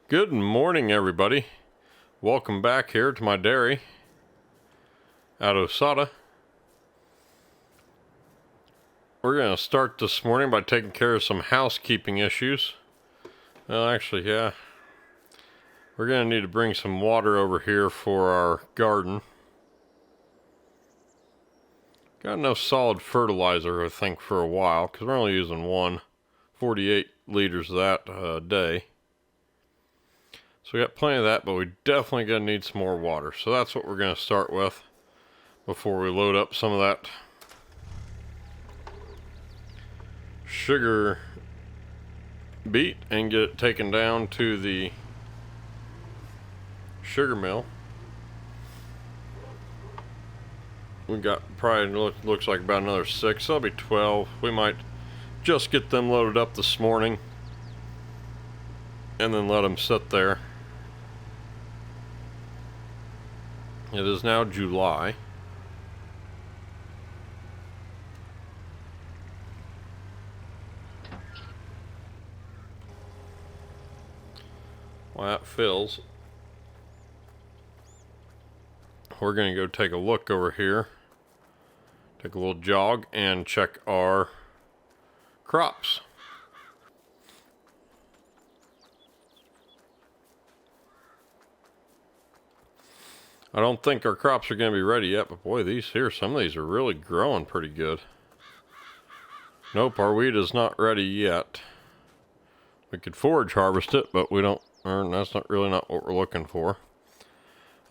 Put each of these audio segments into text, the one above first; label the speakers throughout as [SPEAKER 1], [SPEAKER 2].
[SPEAKER 1] Good morning, everybody. Welcome back here to my dairy at Osada. We're going to start this morning by taking care of some housekeeping issues. Well, actually, yeah. We're going to need to bring some water over here for our garden. Got enough solid fertilizer, I think, for a while, because we're only using 48 liters of that a day. So we got plenty of that, but we definitely gonna need some more water. So that's what we're gonna start with before we load up some of that sugar beet and get it taken down to the sugar mill. We got probably looks like about another 6. That'll be 12. We might just get them loaded up this morning and then let them sit there. It is now July. While that fills, we're going to go take a look over here, take a little jog, and check our crops. I don't think our crops are going to be ready yet, but boy, some of these are really growing pretty good. Nope, our wheat is not ready yet. We could forage harvest it, but that's not what we're looking for.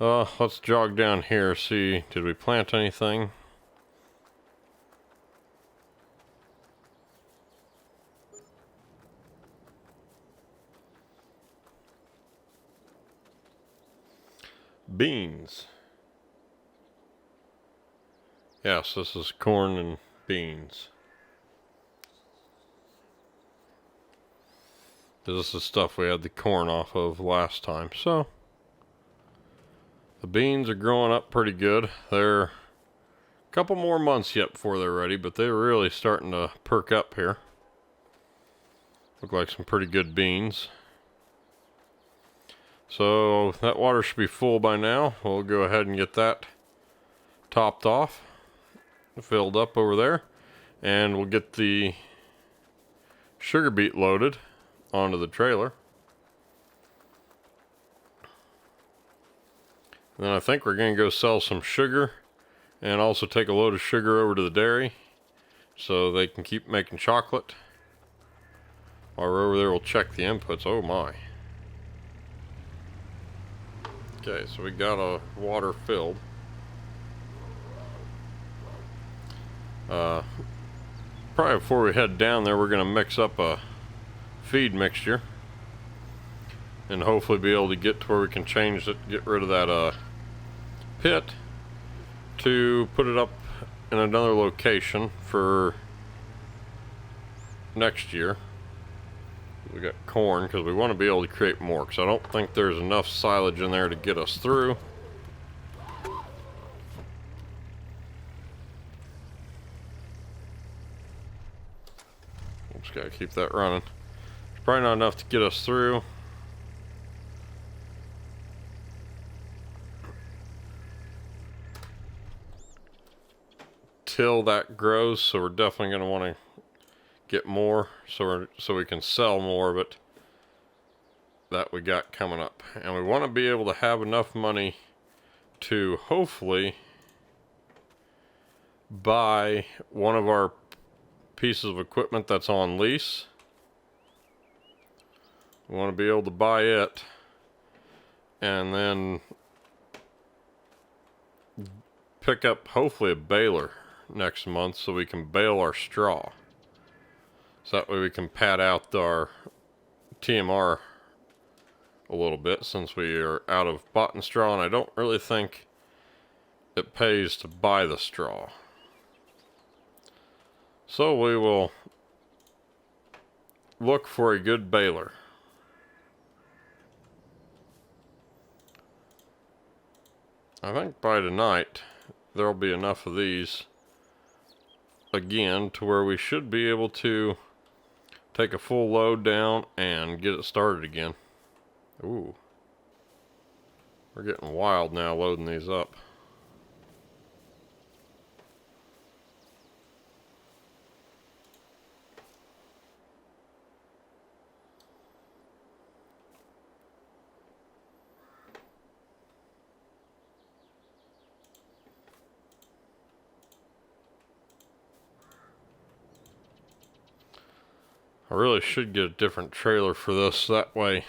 [SPEAKER 1] Let's jog down here, see, did we plant anything? Beans. Yes, this is corn and beans. This is stuff we had the corn off of last time. So, the beans are growing up pretty good. They're a couple more months yet before they're ready, but they're really starting to perk up here. Look like some pretty good beans. So that water should be full by now. We'll go ahead and get that topped off, filled up over there, and we'll get the sugar beet loaded onto the trailer. And then I think we're going to go sell some sugar and also take a load of sugar over to the dairy so they can keep making chocolate. While we're over there, we'll check the inputs. Oh my. Okay, so we got a water filled. Probably before we head down there, we're going to mix up a feed mixture and hopefully be able to get to where we can change it, get rid of that pit to put it up in another location for next year. We got corn because we want to be able to create more, because I don't think there's enough silage in there to get us through. Just gotta keep that running. It's probably not enough to get us through. Till that grows, so we're definitely going to want to get more so we can sell more of it that we got coming up. And we want to be able to have enough money to hopefully buy one of our pieces of equipment that's on lease. We want to be able to buy it and then pick up hopefully a baler next month so we can bale our straw. So that way we can pad out our TMR a little bit, since we are out of boughten straw, and I don't really think it pays to buy the straw. So we will look for a good baler. I think by tonight there'll be enough of these again to where we should be able to take a full load down and get it started again. Ooh. We're getting wild now loading these up. I really should get a different trailer for this. That way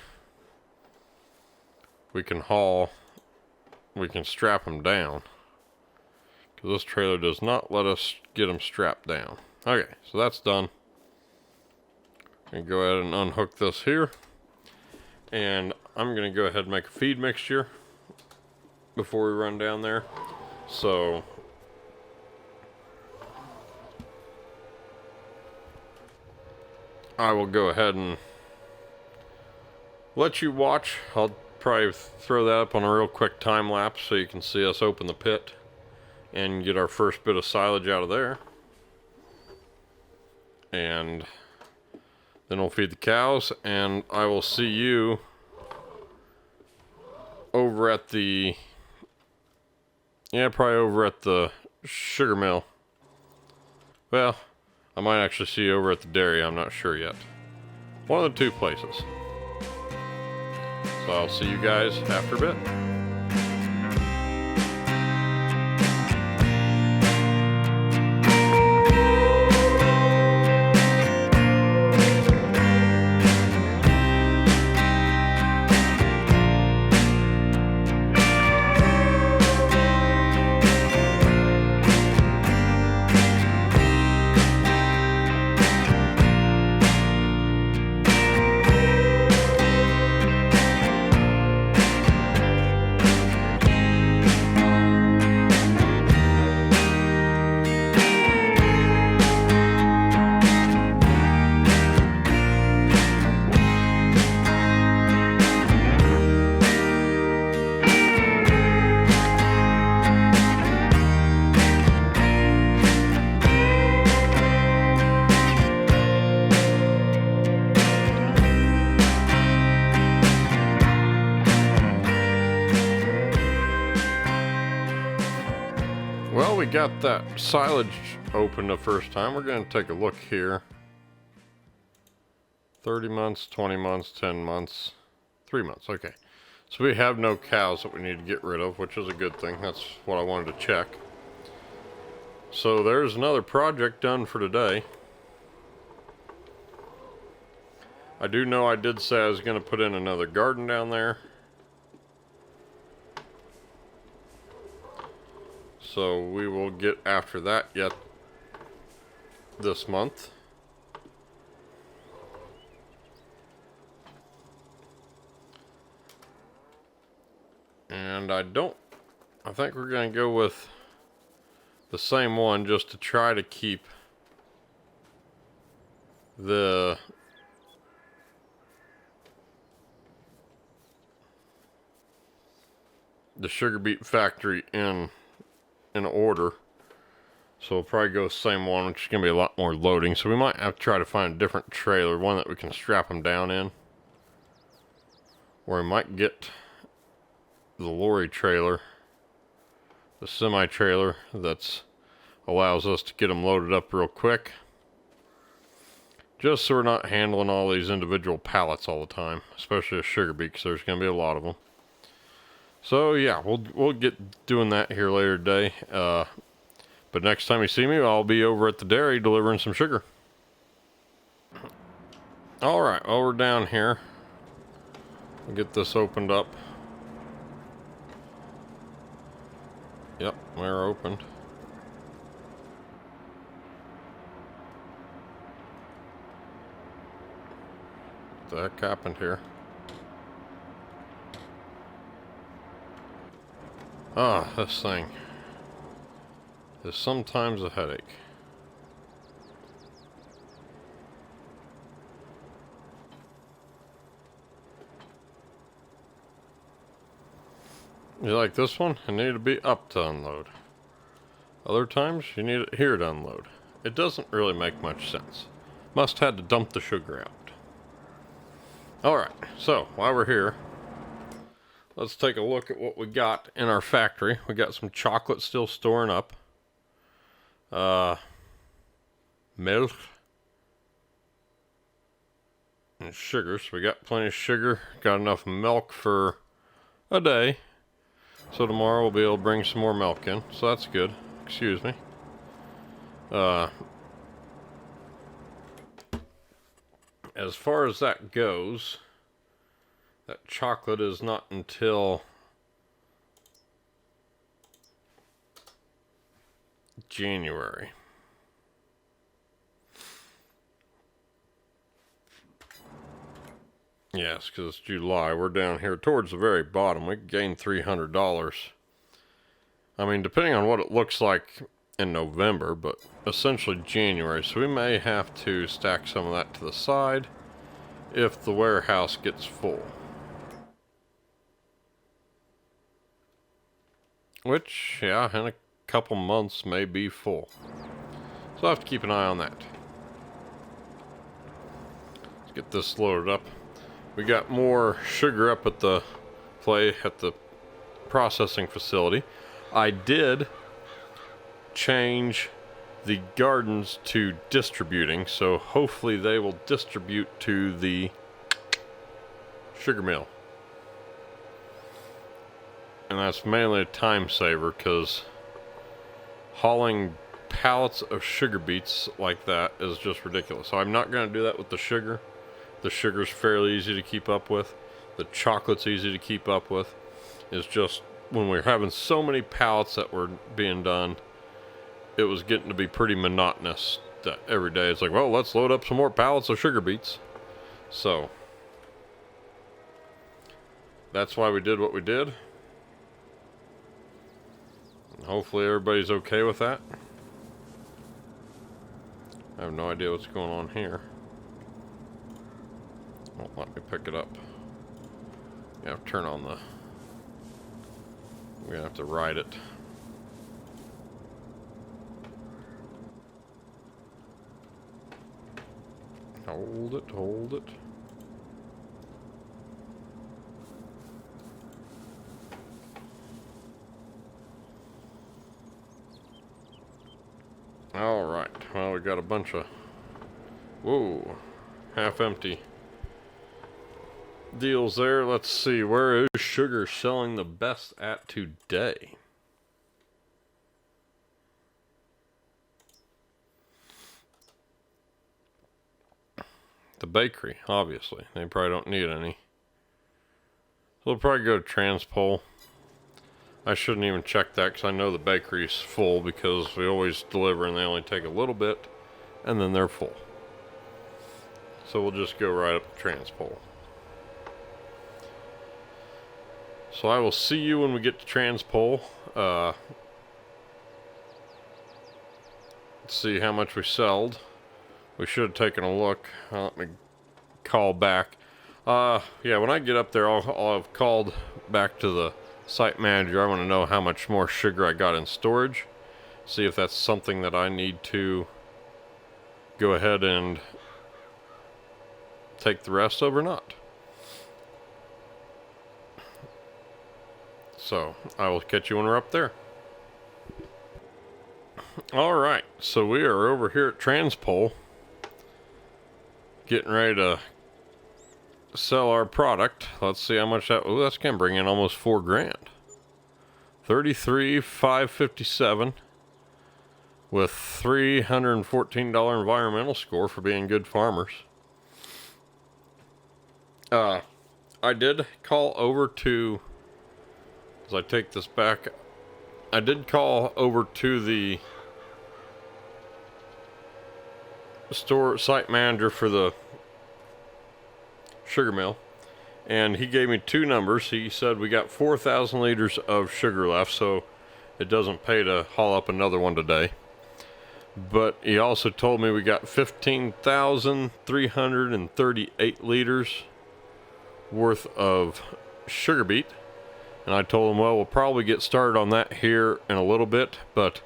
[SPEAKER 1] we can strap them down. Because this trailer does not let us get them strapped down. Okay, so that's done. And go ahead and unhook this here. And I'm going to go ahead and make a feed mixture before we run down there. So I will go ahead and let you watch. I'll probably throw that up on a real quick time lapse so you can see us open the pit and get our first bit of silage out of there. And then we'll feed the cows, and I will see you over at the, probably over at the sugar mill. Well, I might actually see you over at the dairy, I'm not sure yet. One of the two places. So I'll see you guys after a bit. Well, we got that silage open the first time. We're going to take a look here. 30 months, 20 months, 10 months, 3 months. Okay. So we have no cows that we need to get rid of, which is a good thing. That's what I wanted to check. So there's another project done for today. I do know I did say I was going to put in another garden down there. So we will get after that yet this month. And I think we're going to go with the same one just to try to keep the sugar beet factory in order. So we'll probably go the same one, which is going to be a lot more loading. So we might have to try to find a different trailer, one that we can strap them down in. Or we might get the lorry trailer, the semi trailer that allows us to get them loaded up real quick. Just so we're not handling all these individual pallets all the time, especially a sugar beet, because there's going to be a lot of them. So yeah, we'll get doing that here later today. But next time you see me, I'll be over at the dairy delivering some sugar. Alright, well, we're down here. We'll get this opened up. Yep, we're opened. What the heck happened here? Ah, this thing is sometimes a headache. You like this one? You need to be up to unload. Other times, you need it here to unload. It doesn't really make much sense. Must had to dump the sugar out. Alright, so while we're here, let's take a look at what we got in our factory. We got some chocolate still storing up. Milk. And sugar. So we got plenty of sugar. Got enough milk for a day. So tomorrow we'll be able to bring some more milk in. So that's good. Excuse me. As far as that goes, that chocolate is not until January. Yes, because it's July. We're down here towards the very bottom. We gained $300. I mean, depending on what it looks like in November, but essentially January. So we may have to stack some of that to the side if the warehouse gets full. Which, yeah, in a couple months may be full. So I have to keep an eye on that. Let's get this loaded up. We got more sugar up at the processing facility. I did change the gardens to distributing, so hopefully they will distribute to the sugar mill. And that's mainly a time saver, because hauling pallets of sugar beets like that is just ridiculous. So I'm not going to do that with the sugar. The sugar's fairly easy to keep up with. The chocolate's easy to keep up with. It's just when we're having so many pallets that were being done, it was getting to be pretty monotonous that every day it's like, well, let's load up some more pallets of sugar beets. So that's why we did what we did. And hopefully everybody's okay with that. I have no idea what's going on here. Won't let me pick it up. You have to turn on the... We're gonna have to ride it. Hold it, hold it. Alright, well, we got a bunch of... Whoa, half empty deals there. Let's see, where is sugar selling the best at today? The bakery, obviously. They probably don't need any. So they'll probably go to Transpol. I shouldn't even check that because I know the bakery's full, because we always deliver and they only take a little bit and then they're full. So we'll just go right up to Transpol. So I will see you when we get to Transpol. Let's see how much we sold. We should have taken a look. Let me call back. Yeah, when I get up there, I'll have called back to the site manager. I want to know how much more sugar I got in storage. See if that's something that I need to go ahead and take the rest of or not. So, I will catch you when we're up there. Alright, so we are over here at Transpol, getting ready to sell our product. Let's see how much that... Oh, that's going to bring in almost $4,000. $33,557 with $314 environmental score for being good farmers. I did call over to... As I take this back, I did call over to the store site manager for the sugar mill, and he gave me two numbers. He said we got 4,000 liters of sugar left, so it doesn't pay to haul up another one today. But he also told me we got 15,338 liters worth of sugar beet. And I told him, well, we'll probably get started on that here in a little bit, but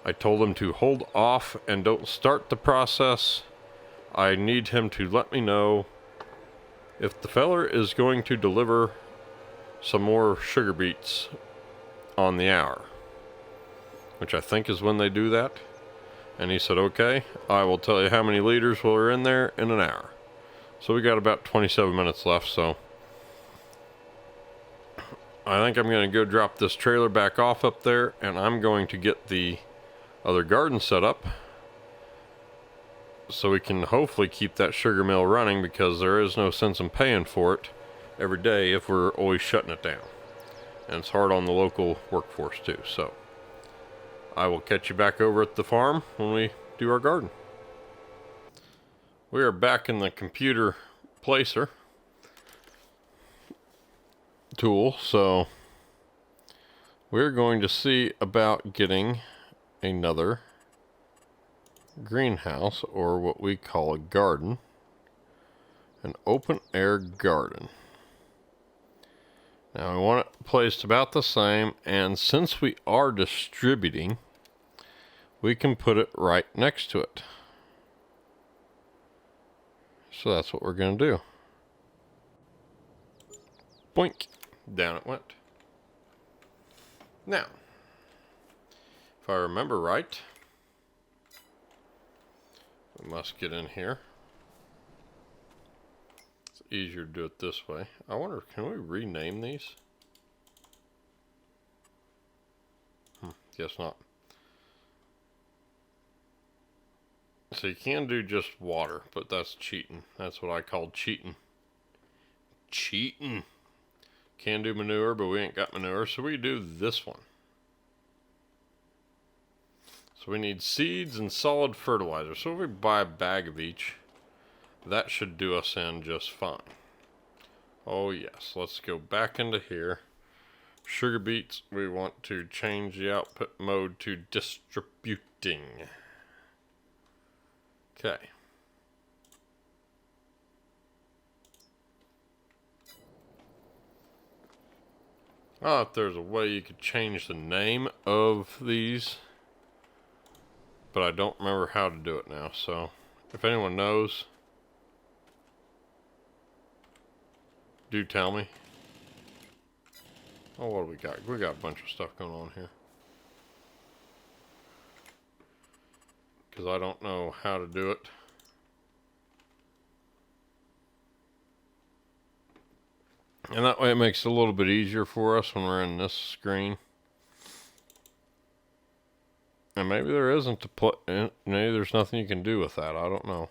[SPEAKER 1] I told him to hold off and don't start the process. I need him to let me know if the feller is going to deliver some more sugar beets on the hour, which I think is when they do that. And he said, okay, I will tell you how many liters were in there in an hour. So we got about 27 minutes left, so I think I'm going to go drop this trailer back off up there, and I'm going to get the other garden set up so we can hopefully keep that sugar mill running, because there is no sense in paying for it every day if we're always shutting it down. And it's hard on the local workforce too. So I will catch you back over at the farm when we do our garden. We are back in the computer placer tool, so we're going to see about getting another greenhouse, or what we call a garden, an open air garden. Now we want it placed about the same, and since we are distributing, we can put it right next to it. So that's what we're going to do. Boink. Down it went. Now, if I remember right, we must get in here. It's easier to do it this way. I wonder, can we rename these? Guess not. So you can do just water, but that's cheating. That's what I call cheating. Cheating. Can do manure, but we ain't got manure, so we do this one. So we need seeds and solid fertilizer. So if we buy a bag of each, that should do us in just fine. Oh yes, let's go back into here. Sugar beets, we want to change the output mode to distributing. Okay. Oh, if there's a way you could change the name of these, but I don't remember how to do it now. So if anyone knows, do tell me. Oh, what do we got? We got a bunch of stuff going on here. Because I don't know how to do it. And that way it makes it a little bit easier for us when we're in this screen. And maybe there isn't to put in, maybe there's nothing you can do with that. I don't know.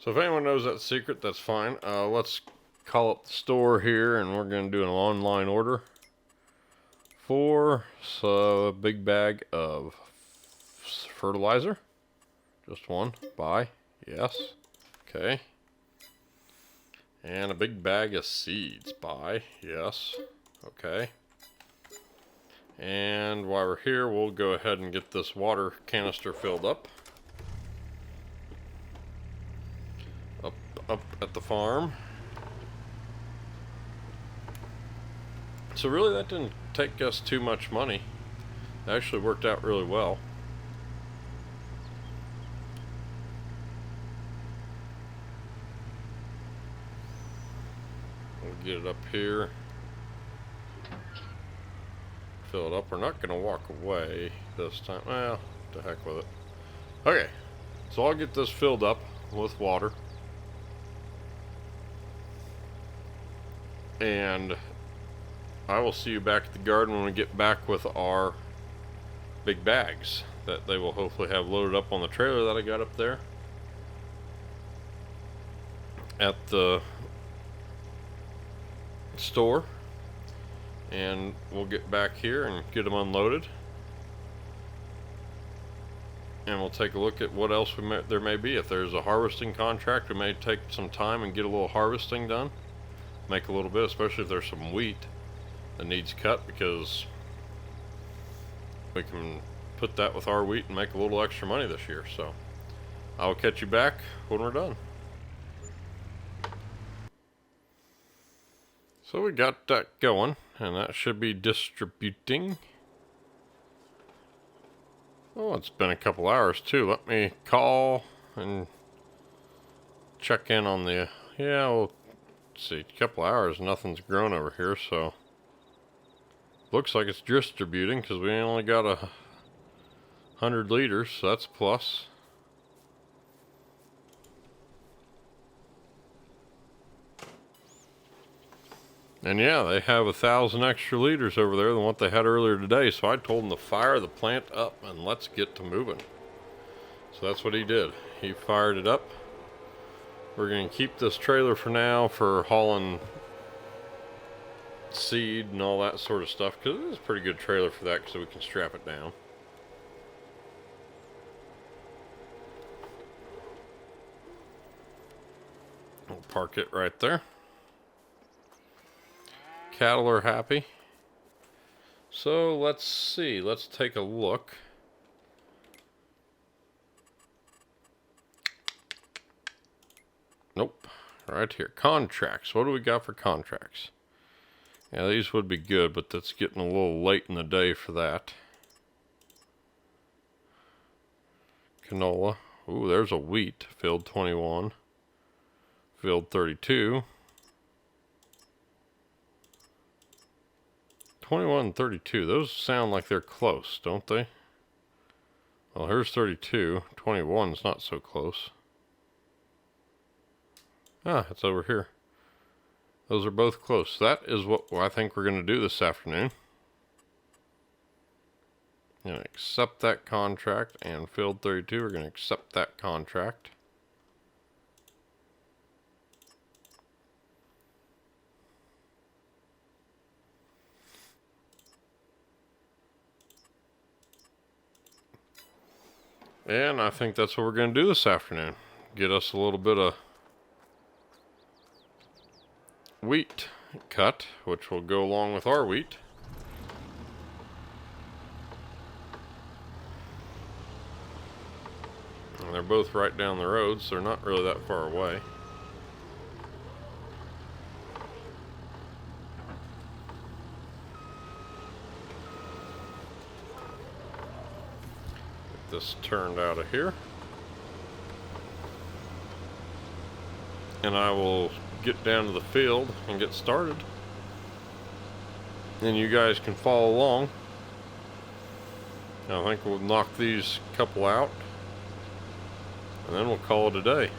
[SPEAKER 1] So if anyone knows that secret, that's fine. Let's call up the store here, and we're going to do an online order for a big bag of fertilizer. Just one. Buy. Yes. Okay. And a big bag of seeds. Buy. Yes. Okay. And while we're here, we'll go ahead and get this water canister filled up. Up at the farm. So really that didn't take us too much money. It actually worked out really well. We'll get it up here. Fill it up. We're not going to walk away this time. Well, to heck with it. Okay, so I'll get this filled up with water. And I will see you back at the garden when we get back with our big bags that they will hopefully have loaded up on the trailer that I got up there at the store. And we'll get back here and get them unloaded. And we'll take a look at what else there may be. If there's a harvesting contract, we may take some time and get a little harvesting done. Make a little bit, especially if there's some wheat that needs cut, because we can put that with our wheat and make a little extra money this year. So I'll catch you back when we're done. So we got that going, and that should be distributing. Oh, it's been a couple hours too. Let me call and check in on the, yeah, we'll see, a couple hours, nothing's grown over here, so looks like it's distributing because we only got 100 liters, so that's a plus. And yeah, they have 1,000 extra liters over there than what they had earlier today, so I told them to fire the plant up and let's get to moving. So that's what he did. He fired it up. We're going to keep this trailer for now for hauling seed and all that sort of stuff, because it's a pretty good trailer for that, so we can strap it down. We'll park it right there. Cattle are happy. So let's see, let's take a look. Nope, right here, contracts. What do we got for contracts? Yeah, these would be good, but that's getting a little late in the day for that. Canola. Ooh, there's a wheat. Field 21. Field 32. 21 and 32. Those sound like they're close, don't they? Well, here's 32. 21's not so close. Ah, it's over here. Those are both close. That is what I think we're going to do this afternoon. I'm going to accept that contract, and field 32, we're going to accept that contract. And I think that's what we're going to do this afternoon. Get us a little bit of wheat cut, which will go along with our wheat. And they're both right down the road, so they're not really that far away. Get this turned out of here. And I will get down to the field and get started. And you guys can follow along. I think we'll knock these couple out, and then we'll call it a day.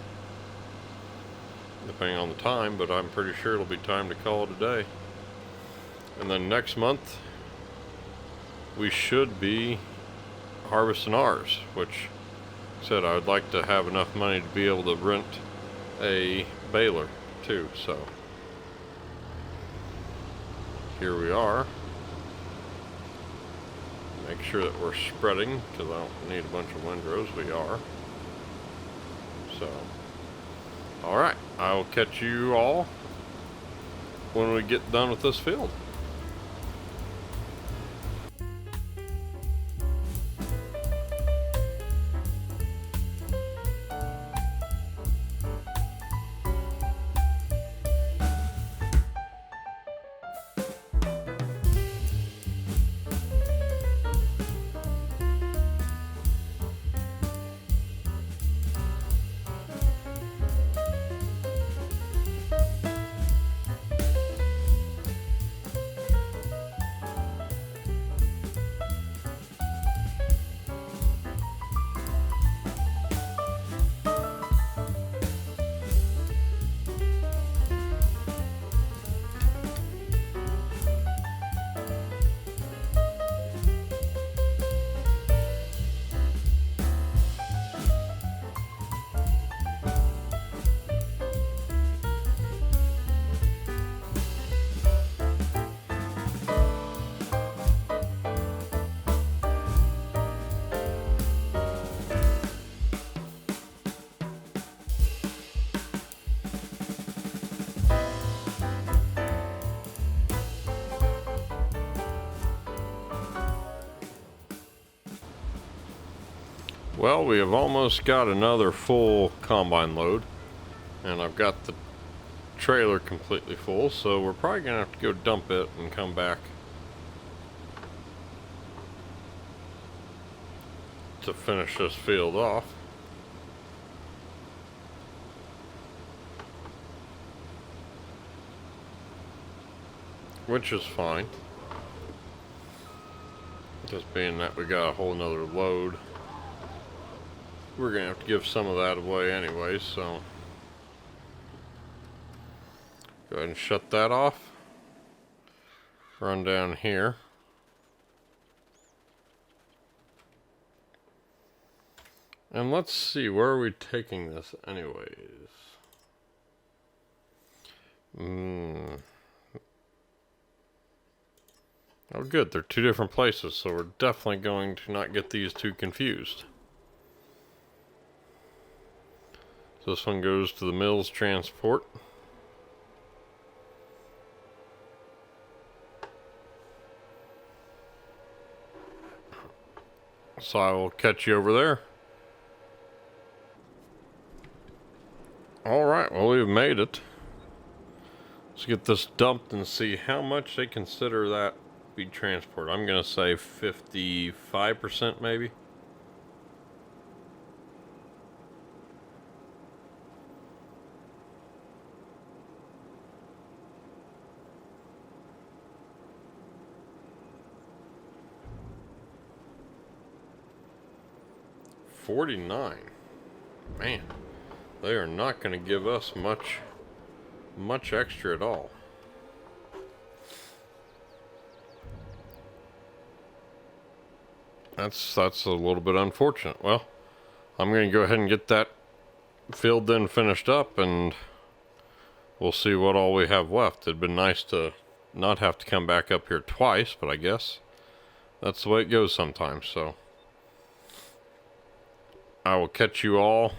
[SPEAKER 1] Depending on the time, but I'm pretty sure it'll be time to call it a day. And then next month, we should be harvesting ours, which I said I would like to have enough money to be able to rent a baler too, so here we are. Make sure that we're spreading, because I don't need a bunch of windrows. We are. So, alright, I will catch you all when we get done with this field. Well, we have almost got another full combine load, and I've got the trailer completely full, so we're probably gonna have to go dump it and come back to finish this field off. which is fine. Just being that we got a whole nother load, we're gonna have to give some of that away anyway, so go ahead and shut that off. Run down here. And let's see, where are we taking this anyways? Oh good, they're two different places, so we're definitely going to not get these two confused. So this one goes to the Mills Transport. So I will catch you over there. Alright, well we've made it. Let's get this dumped and see how much they consider that be transport. I'm gonna say 55% maybe. $49. Man, they are not gonna give us much extra at all. That's a little bit unfortunate. Well, I'm going to go ahead and get that field then finished up, and we'll see what all we have left. It'd been nice to not have to come back up here twice, but I guess that's the way it goes sometimes. So I will catch you all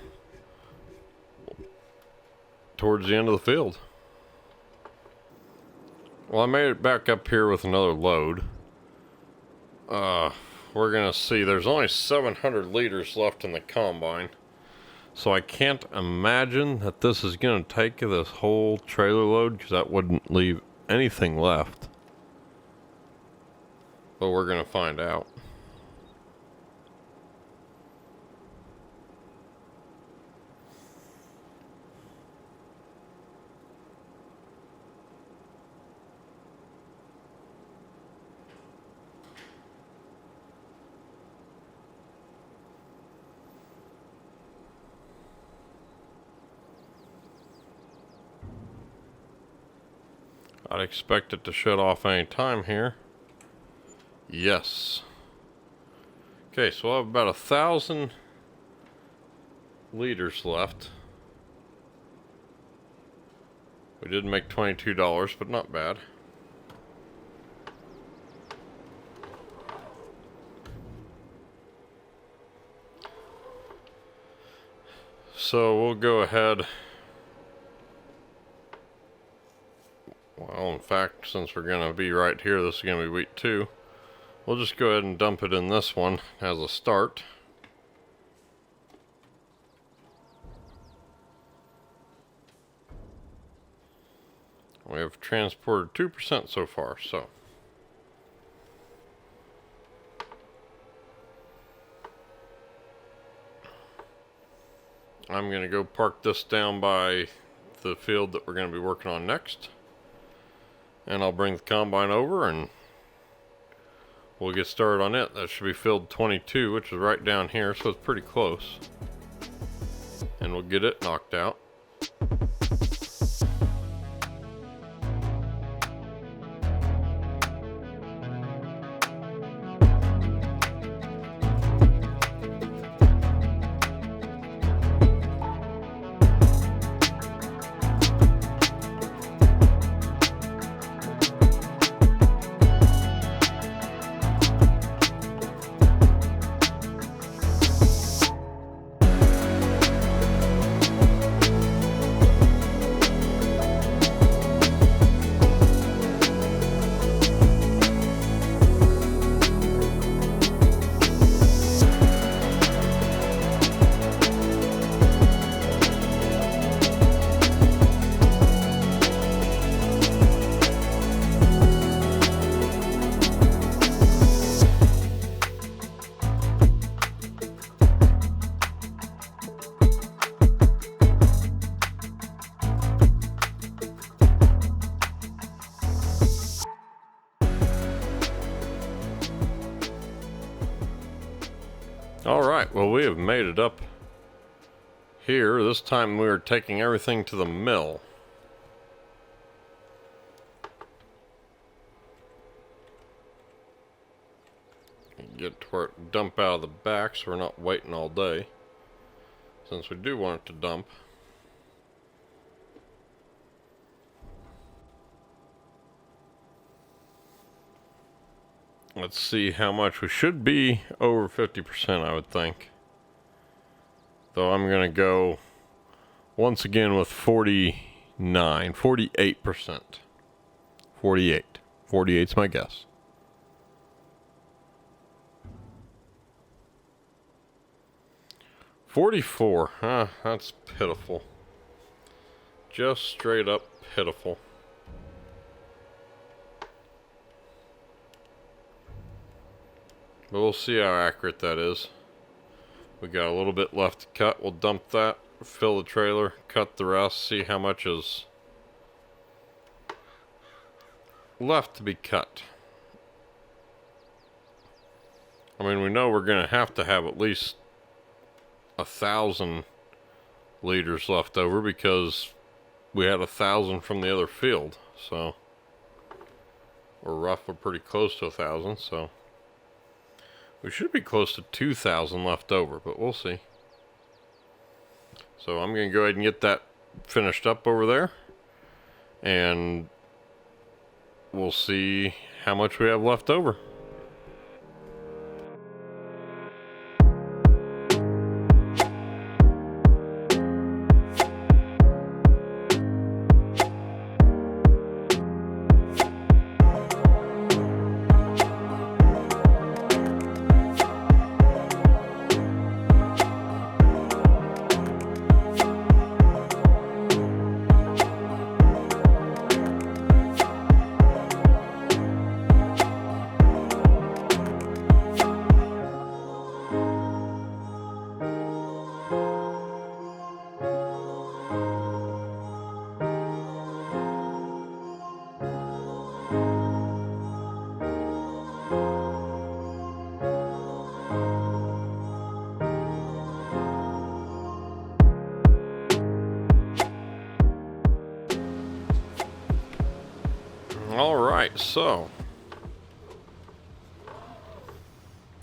[SPEAKER 1] towards the end of the field. Well, I made it back up here with another load. We're gonna see there's only 700 liters left in the combine, so I can't imagine that this is gonna take this whole trailer load, because that wouldn't leave anything left, but we're gonna find out. I'd expect it to shut off any time here. Yes. Okay, so we'll have about 1,000 liters left. We did make $22, but not bad. So we'll go ahead. Well, in fact, since we're going to be right here, this is going to be wheat 2. We'll just go ahead and dump it in this one as a start. We have transported 2% so far, so. I'm going to go park this down by the field that we're going to be working on next. And I'll bring the combine over and we'll get started on it. That should be field 22, which is right down here, so it's pretty close. And we'll get it knocked out. Alright, well, we have made it up here. This time we are taking everything to the mill. Get to where it dump out of the back so we're not waiting all day, since we do want it to dump. Let's see how much. We should be over 50%, I would think. Though I'm going to go once again with 48%. 48. 48's my guess. $44. That's pitiful. Just straight up pitiful. But we'll see how accurate that is. We got a little bit left to cut. We'll dump that, fill the trailer, cut the rest, see how much is left to be cut. I mean, we know we're going to have at least 1,000 liters left over because we had 1,000 from the other field. So we're roughly pretty close to 1,000, so we should be close to 2,000 left over, but we'll see. So I'm going to go ahead and get that finished up over there, and we'll see how much we have left over.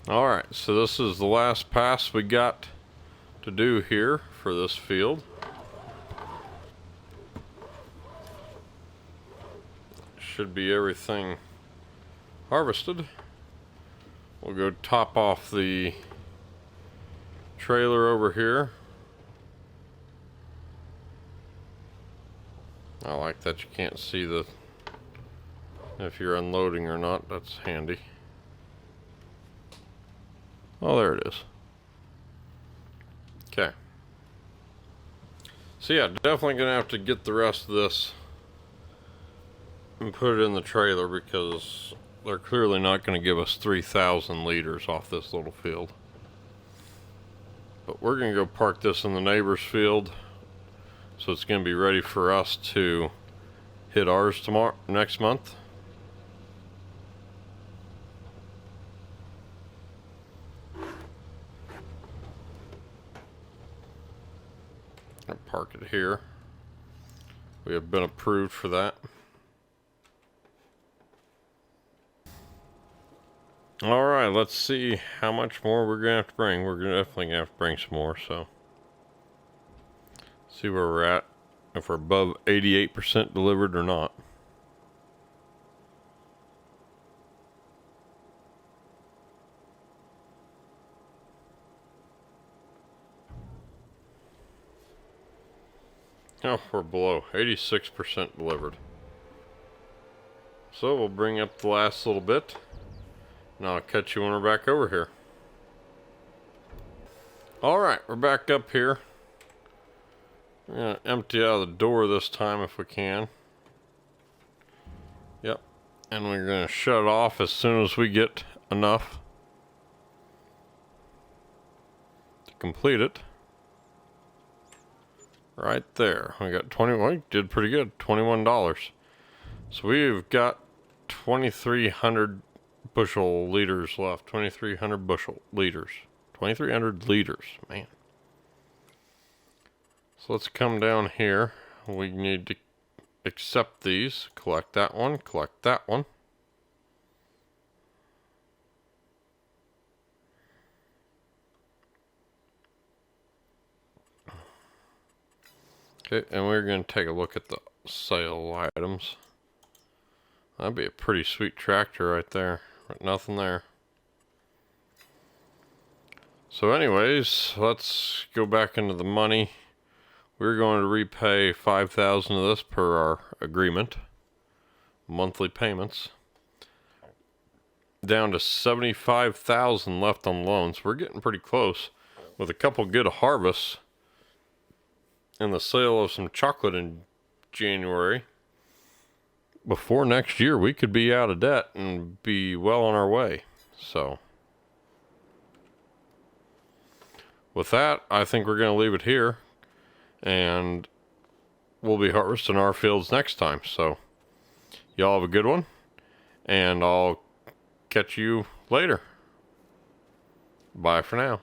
[SPEAKER 1] Alright, so this is the last pass we got to do here for this field. Should be everything harvested. We'll go top off the trailer over here. I like that you can't see if you're unloading or not. That's handy. Oh, there it is. Okay. So yeah, definitely gonna have to get the rest of this and put it in the trailer because they're clearly not gonna give us 3,000 liters off this little field. But we're gonna go park this in the neighbor's field, so it's gonna be ready for us to hit ours next month. I'll park it here. We have been approved for that. Alright, let's see how much more we're gonna have to bring. We're definitely gonna have to bring some more, so see where we're at, if we're above 88% delivered or not. Oh, we're below 86% delivered. So we'll bring up the last little bit, and I'll catch you when we're back over here. Alright, we're back up here. We're going to empty out of the door this time if we can. Yep. And we're going to shut it off as soon as we get enough to complete it. Right there. We got 20. Well, we did pretty good. $21. So we've got 2,300 bushel liters left. 2,300 bushel liters. 2,300 liters, man. So let's come down here. We need to accept these. Collect that one, collect that one. Okay, and we're going to take a look at the sale items. That'd be a pretty sweet tractor right there, but nothing there. So anyways, let's go back into the money. We're going to repay $5,000 of this per our agreement. Monthly payments. Down to $75,000 left on loans. We're getting pretty close with a couple good harvests and the sale of some chocolate in January. Before next year, we could be out of debt and be well on our way. So, with that, I think we're going to leave it here. And we'll be harvesting our fields next time. So, y'all have a good one. And I'll catch you later. Bye for now.